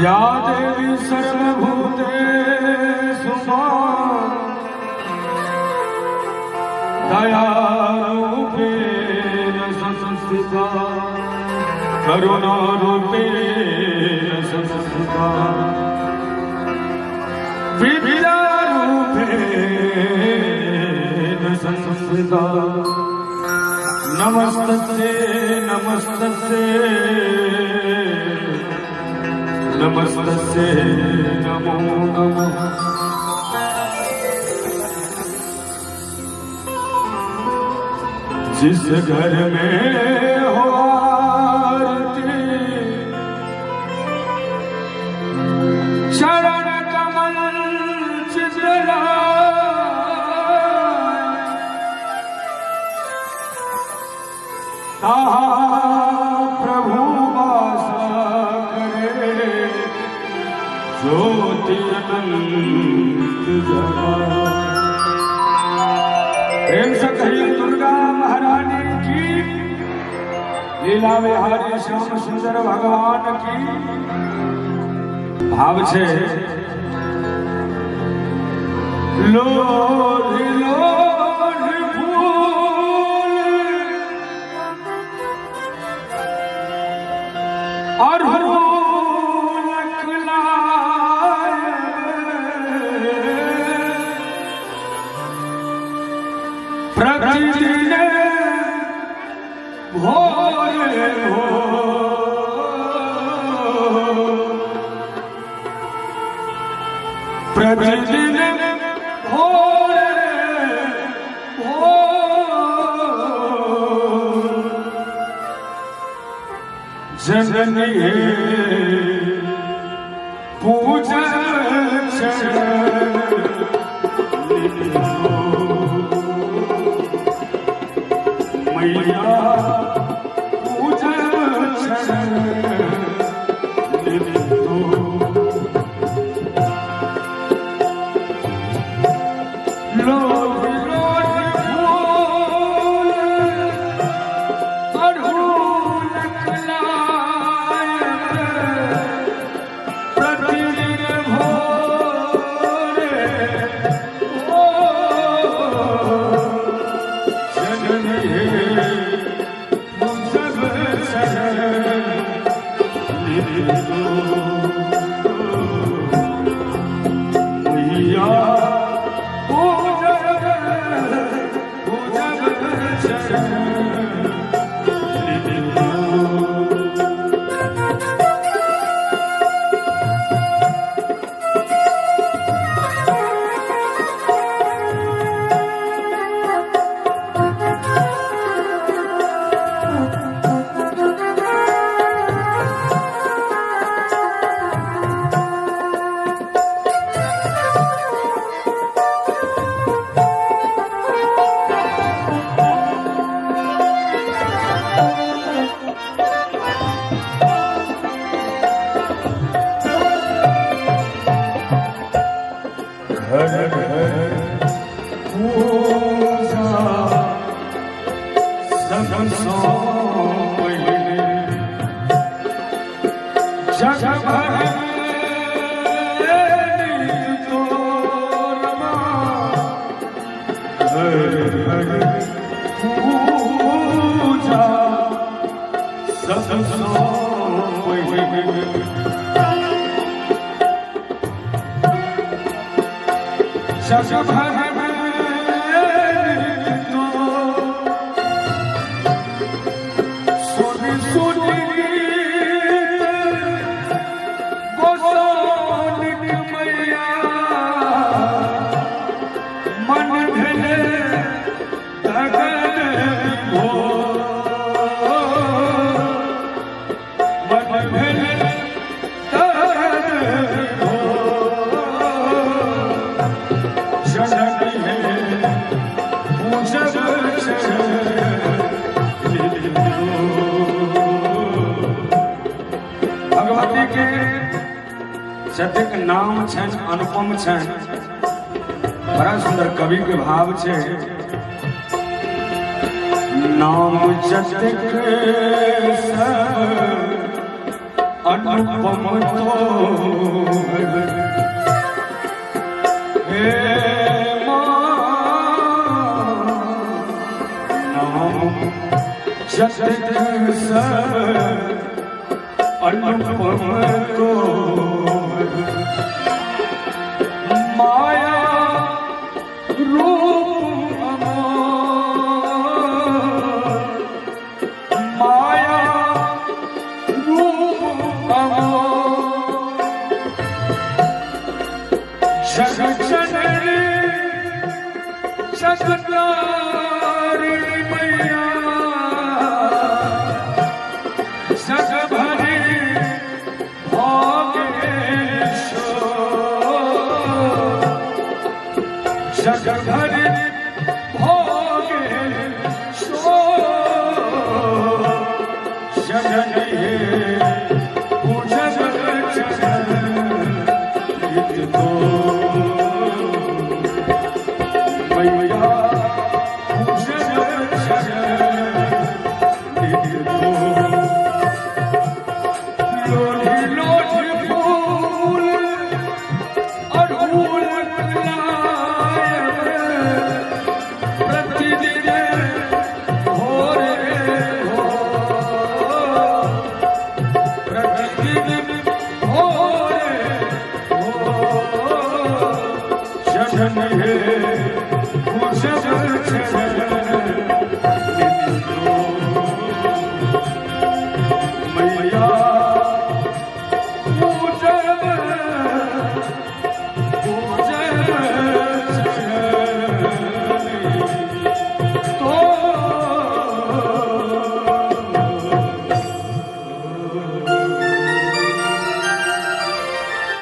या देवी सर्वभूतेषु दयारूपेण संस्थिता करुणारूपेण संस्थिता विद्यारूपेण संस्थिता नमस्तस्यै नमस्तस्यै नमस्तस्यै नमो नमः। जिस घर में हो आरती शरण कमल चितलाय ताहा प्रभु वासा करे ज्योति अनंत जलाए। प्रेम से कहिए दुर्गा महारानी की, लीला विहारी श्याम सुंदर भगवान की। भाव छे लोरी लोरी फूल और प्रतिदिन भोरे हो प्रतिदिन भोरे हो जननी पूजन मैया पूजन लोरी लोरी फूल अड़हुल खिलाए प्रतिदिन भोरे हो जननी Shut up. भगवती के जतेक नाम छन अनुपम छन बड़ा सुंदर कवि के भाव छे नाम जतेक सब अनुपम तो हे नाम जतेक सब अनुपम तो माया रूप अमोल माया रूप अमोल जगत जननी जगतारिणी मैया जग भरी जग भरी भोगेश्वर जननी पूजन गीत तो मैया पूजन गीत तो लोली